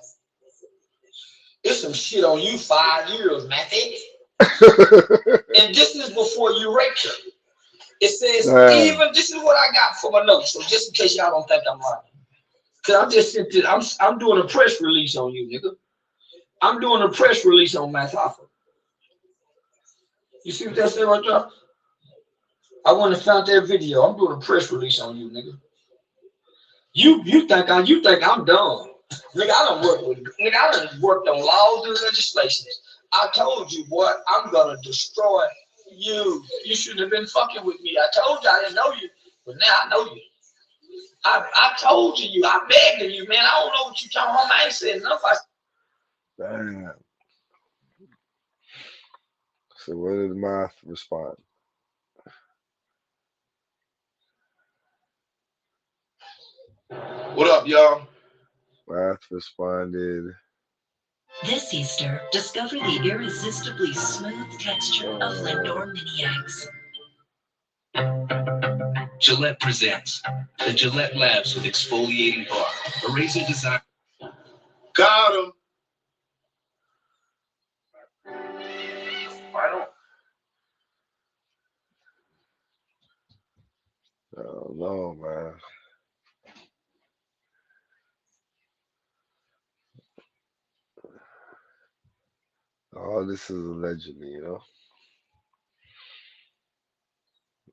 There's some shit on you 5 years, Matthew. And this is before you raped her. It says, even, this is what I got for my notes, so just in case y'all don't think I'm lying. Because I'm just sitting there, I'm doing a press release on you, nigga. I'm doing a press release on Matt Hoffa. You see what that said right there? I wouldn't have found that video. I'm doing a press release on you, nigga. You think I'm dumb. Nigga, I done worked on laws and legislations. I told you, boy, I'm gonna destroy you. You shouldn't have been fucking with me. I told you I didn't know you, but now I know you. I told you, I begged you, man. I don't know what you talking about. I ain't saying nothing. Damn. So what did Math respond? What up, y'all? Math responded. This Easter, discover the irresistibly smooth texture of Lindor Mini Eggs. Gillette presents the Gillette Labs with exfoliating bar, a razor design. Got him. I don't know, man. All this is allegedly, you know.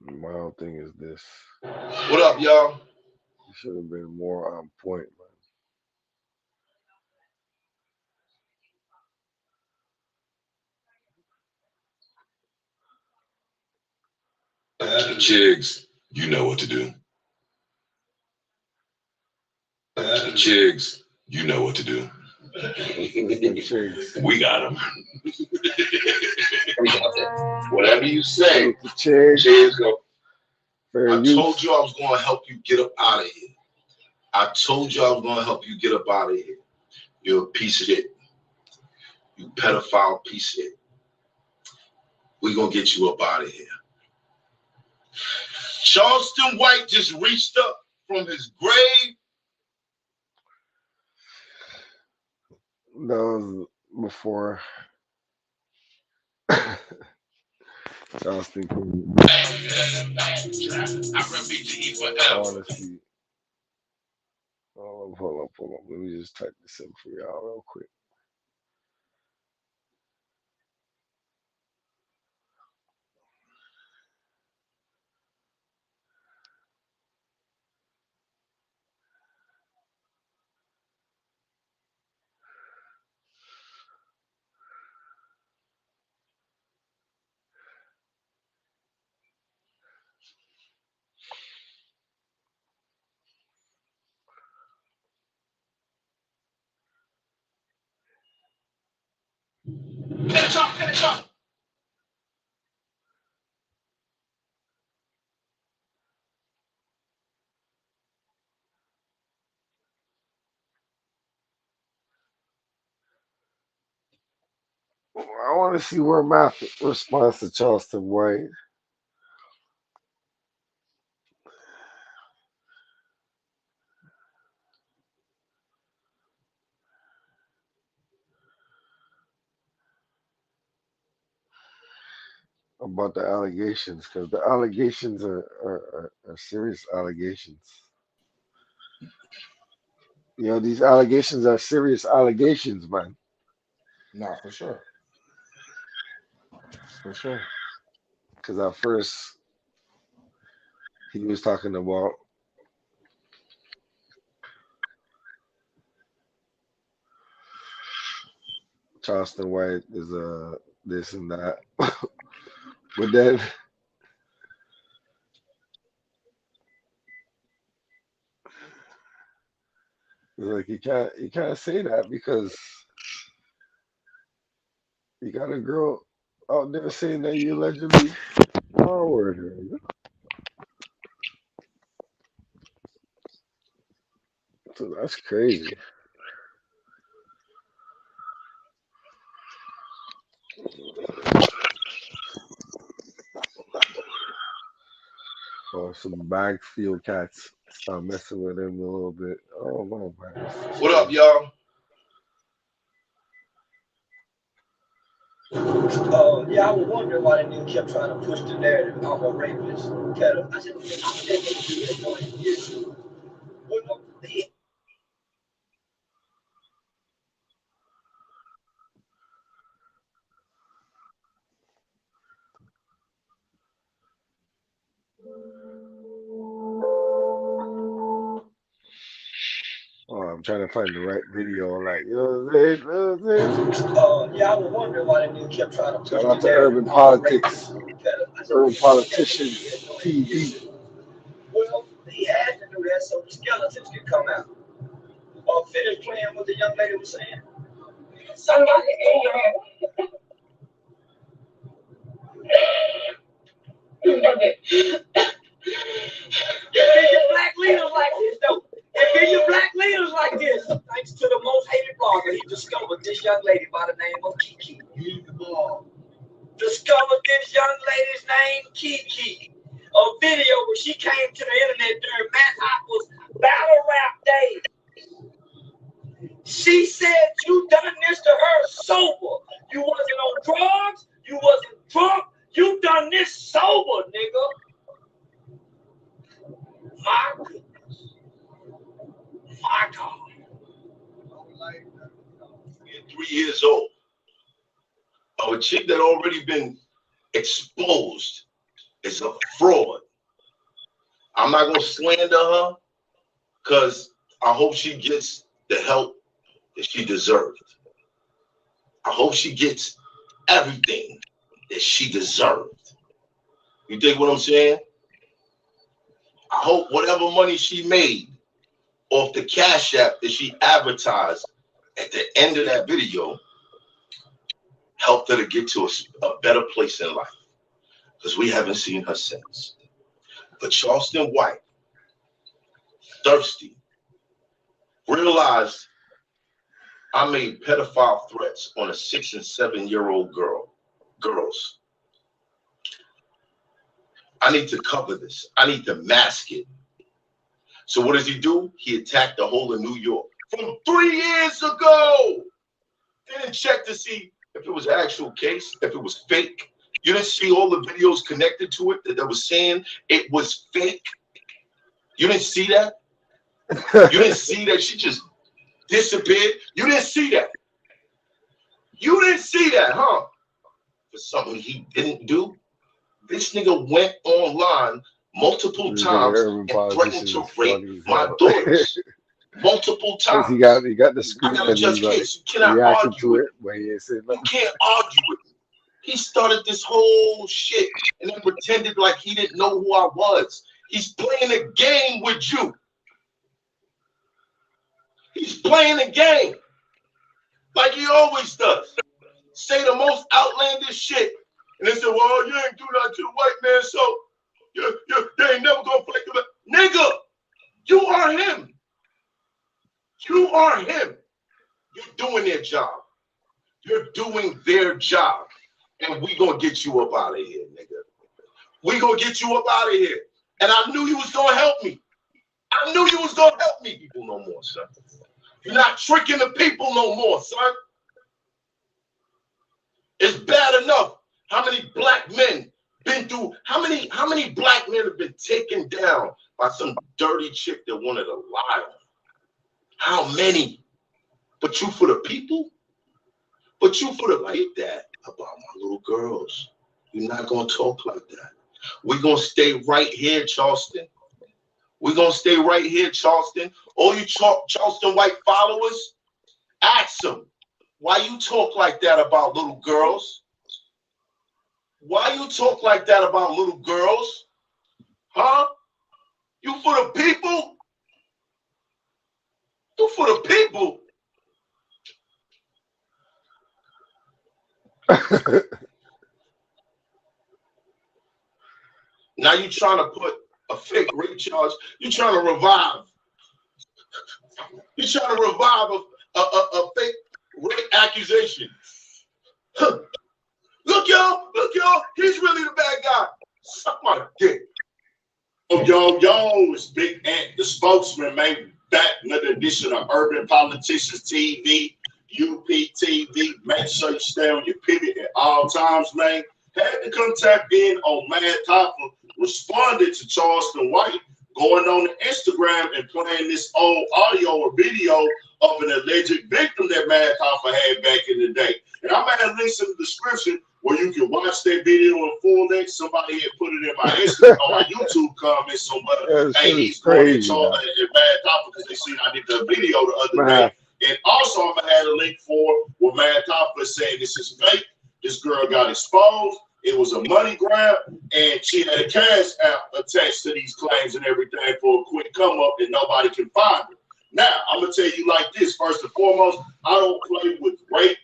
My whole thing is this. What up, y'all? You should have been more on point, Chigs, you know what to do. Chigs, you know what to do. We got him. Whatever you say, Chigs go. I told you I was going to help you get up out of here. I told you I was going to help you get up out of here. You're a piece of shit. You pedophile piece of shit. We're going to get you up out of here. Charleston White just reached up from his grave. That was before Charleston came. I want to see. Hold up. Let me just type this in for y'all real quick. Finish up. I want to see where Matt responds to Charleston White. About the allegations, because the allegations are serious allegations. You know, these allegations are serious allegations, man. Nah, for sure. For sure. Because at first he was talking about Charleston White is this and that, but then it's like you can't say that because you got a girl out there saying that you allegedly forward her. You know? So that's crazy. Or some backfield cats start messing with him a little bit. Oh no, man. What up, y'all? Yeah, I was wondering why the nigga kept trying to push the narrative. I'm a rapist. I said, Oh, I'm trying to find the right video. Like, you know what I'm saying? yeah, I was wondering why the nigga kept trying to push Shout the out to narrative. Urban Politics, Urban Politician TV. Well, he had to do that so the skeletons could come out. Finish playing what the young lady was saying. Somebody If your black leaders like this, though. If your black leaders like this, thanks to the most hated blogger, he discovered this young young lady by the name of Kiki. Discovered this young lady's name, Kiki. A video where she came to the internet during Matt Hopper's battle rap days. She said you done this to her sober. You wasn't on drugs. You wasn't drunk. You done this sober, nigga. My goodness. My God. 3 years old. Of a chick that already been exposed is a fraud. I'm not gonna slander her because I hope she gets the help that she deserved. I hope she gets everything that she deserved. You dig what I'm saying? I hope whatever money she made off the Cash App that she advertised at the end of that video helped her to get to a better place in life, because we haven't seen her since. But Charleston White, thirsty, realized I made pedophile threats on a 6 and 7 year old girls. I need to cover this. I need to mask it. So what does he do? He attacked the whole of New York from 3 years ago. Didn't check to see if it was an actual case, if it was fake. You didn't see all the videos connected to it that was saying it was fake. You didn't see that? You didn't see that she just disappeared? You didn't see that? You didn't see that, huh? For something he didn't do? This nigga went online multiple times and threatened to rape my daughters. Multiple times. He got the screen and he's like reacting to it, but he ain't saying nothing. You can't argue with me. He started this whole shit and then pretended like he didn't know who I was. He's playing a game with you. He's playing a game like he always does. Say the most outlandish shit, and they say, "Well, you ain't do that to the white man, so they ain't never gonna play the nigga." You are him. You are him. You're doing their job. You're doing their job, and we gonna get you up out of here, nigga. We gonna get you up out of here. And I knew you was gonna help me. I knew you was gonna help me. People no more, son. You're not tricking the people no more, son. It's bad enough how many black men been through, how many black men have been taken down by some dirty chick that wanted to lie on them? How many? But you for the people? But you for the like that about my little girls. You're not gonna talk like that. We're gonna stay right here, Charleston. We're gonna stay right here, Charleston. All you Charleston White followers, ask them, why you talk like that about little girls? Why you talk like that about little girls? Huh? You for the people? You for the people? Now you trying to put a fake rape charge. You trying to revive. You trying to revive a fake rape accusation. Huh. Look, y'all, he's really the bad guy. Suck my dick. Yo, it's Big Ant, the spokesman, man. Back another edition of Urban Politicians TV, UPTV. Make sure you stay on your pivot at all times, man. Had to come tap in on Mad Topper, responded to Charleston White, going on to Instagram and playing this old audio or video of an alleged victim that Mad Topper had back in the day. And I'm gonna link in the description where you can watch that video in full length. Somebody had put it in my Instagram, on my YouTube comments. Somebody, hey, he's crazy, going at Mad Topper because they seen I did the video the other day. And also, I'm gonna add a link for where Mad Topper is saying this is fake. This girl got exposed. It was a money grab, and she had a cash app attached to these claims and everything for a quick come up, and nobody can find her. Now, I'm gonna tell you like this. First and foremost, I don't play with rape,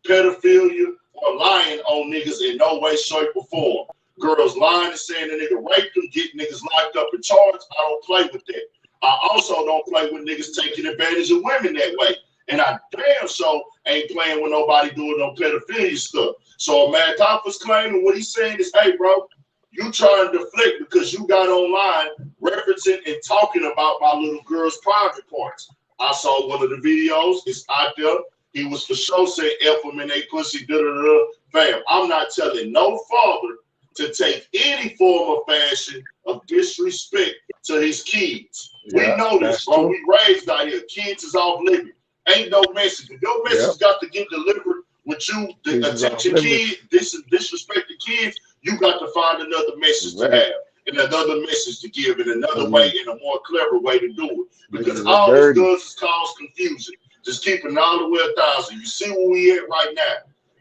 pedophilia, or lying on niggas in no way, shape, or form. Girls lying and saying a nigga raped them, get niggas locked up and charged. I don't play with that. I also don't play with niggas taking advantage of women that way. And I damn sure ain't playing with nobody doing no pedophilia stuff. So Mad Top was claiming what he's saying is, hey, bro, you trying to deflect because you got online referencing and talking about my little girl's private parts. I saw one of the videos. It's out there. He was for sure saying F them in they pussy, da-da-da. Fam, I'm not telling no father to take any form of fashion of disrespect to his kids. Yeah, we know this, that's bro. true. We raised out here. Kids is off limit. Ain't no message. If your message got to get delivered with you, the Kids is off attention limits. kids, disrespect the kids, you got to find another message to have, and another message to give, and another way, and a more clever way to do it. Because Niggas are all this dirty. does is cause confusion. Just keep it all the way 1,000. You see where we at right now.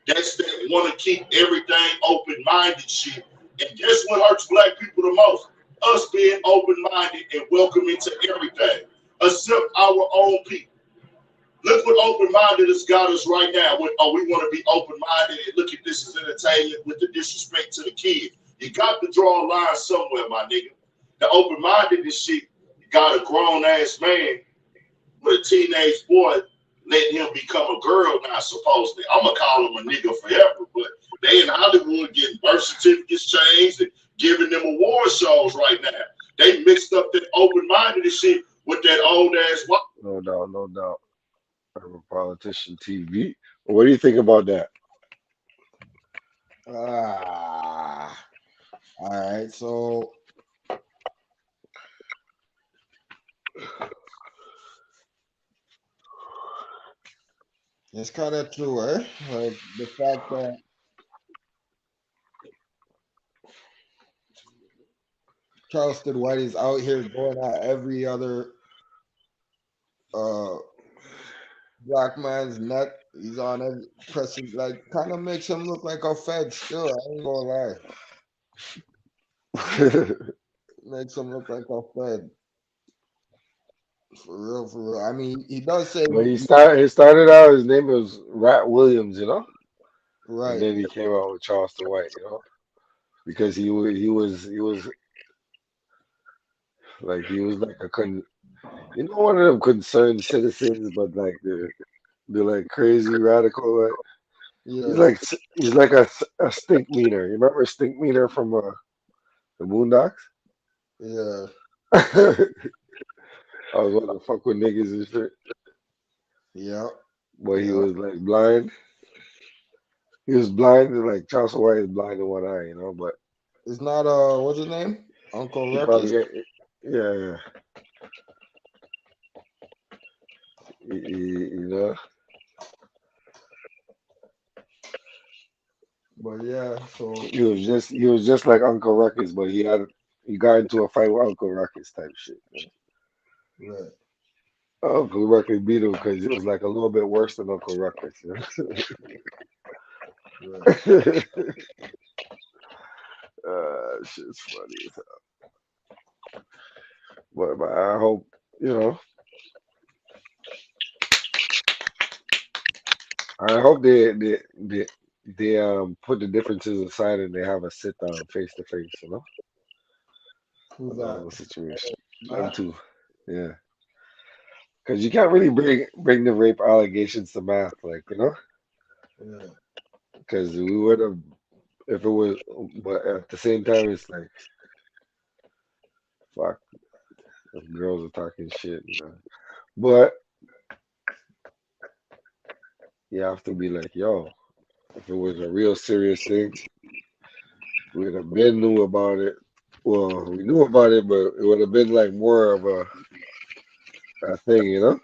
That's that want to keep everything open-minded shit. And guess what hurts black people the most? Us being open-minded and welcoming to everything, except our own people. Look what open-minded has got us right now. We want to be open-minded and look at this as entertainment with the disrespect to the kids. You got to draw a line somewhere, my nigga. The open-mindedness shit got a grown-ass man with a teenage boy letting him become a girl now, supposedly. I'm going to call him a nigga forever, but they in Hollywood getting birth certificates changed and giving them award shows right now. They mixed up that open-mindedness shit with that old-ass... No doubt, no doubt. I'm a politician TV. What do you think about that? All right. So it's kind of true, eh? Like the fact that Charleston White is out here going at every other uh black man's neck. He's on every pressing, like, kind of makes him look like a Fed still. I ain't gonna lie. Makes him look like a Fed. For real, for real. I mean, he does say When he started out, his name was Rat Williams, you know, and right. then he came out with Charleston White, you know, because he was like one of them concerned citizens, but like they're like crazy radical. Like Yeah. he's like a stink meter. You remember stink meter from the Boondocks? Yeah. I was wanting to fuck with niggas and shit. Yeah. But he was like blind. He was blind, and like Charleston White is blind in one eye, you know. But It's not what's his name? Uncle he Ruckus. probably yeah. You know. But yeah, so He was just like Uncle Ruckus, but he got into a fight with Uncle Ruckus type shit. You right. know? Uncle Ruckus beat him because it was like a little bit worse than Uncle Ruckus. You know? Right. Shit's funny as hell. But I hope, you know, I hope they put the differences aside and they have a sit down face to face, you know, Who's about that? the situation. Them Matt? two, yeah, because you can't really bring the rape allegations to math, like you know, Yeah. because we would have if it was, but at the same time, it's like fuck if girls are talking shit, you know. But you have to be like, yo, if it was a real serious thing, we'd have been knew about it. Well, we knew about it, but it would have been like more of a thing, you know?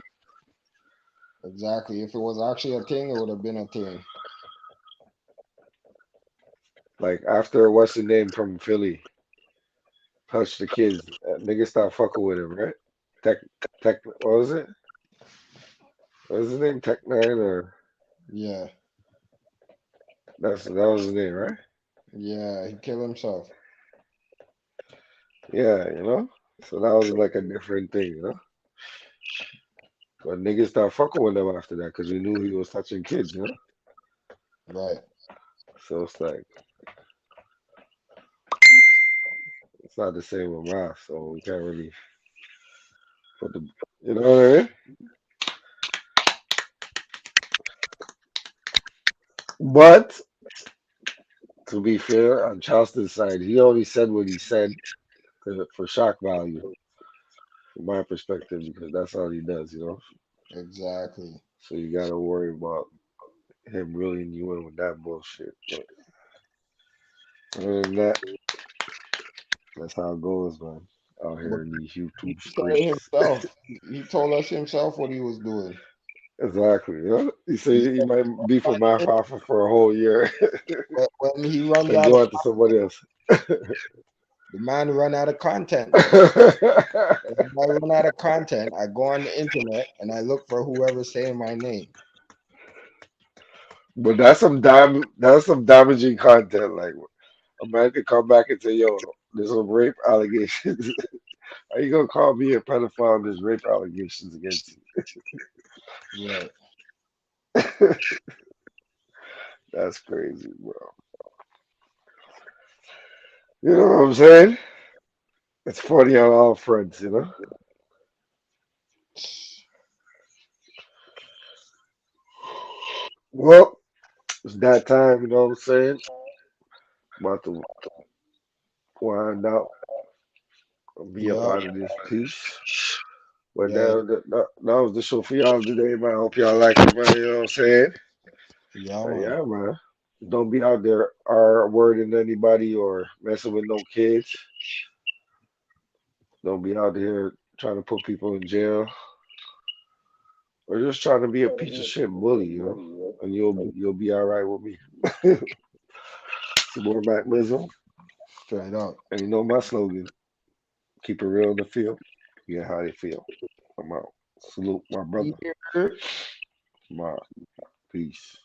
Exactly. If it was actually a thing, it would have been a thing. Like after what's the name from Philly touched the kids, niggas start fucking with him, right? Tech, what was it? What was his name? Tech Nine or Yeah. that was his name, right? Yeah. He killed himself. Yeah, you know? So that was like a different thing, you know? But niggas start fucking with him after that because we knew he was touching kids, you know? Right. So it's like, it's not the same with math, so we can't really put the, you know what I mean? But to be fair, on Charleston's side, he only said what he said for shock value, from my perspective, because that's all he does, you know. Exactly. So you gotta worry about him reeling you in with that bullshit. But other than that, that's how it goes, man. Out But here in these he YouTube said it streets. himself. He told us himself what he was doing. Exactly. You know? He said He he might beef with my father for a whole year said when he runs and out go of after somebody else. the man run out of content, man. When I run out of content, I go on the internet and I look for whoever's saying my name. But that's some damaging content. Like a man could come back and say, "Yo, there's some rape allegations." How you gonna call me a pedophile and there's rape allegations against Right. you? That's crazy, bro. You know what I'm saying? It's funny on all fronts, you know? Well, it's that time, you know what I'm saying? About to wind up and be up Yeah. out of this piece. But Yeah. that was the show for y'all today, man. I hope y'all like it, man. You know what I'm saying? Yeah, man. Yeah, man. Don't be out there R-wording anybody or messing with no kids. Don't be out here trying to put people in jail or just trying to be a piece of shit bully, you know? And you'll be all right with me. Some more Mac Mizzle. Straight up. And you know my slogan: keep it real in the field. Yeah, how they feel. I'm out. Salute my brother. Yeah. My peace.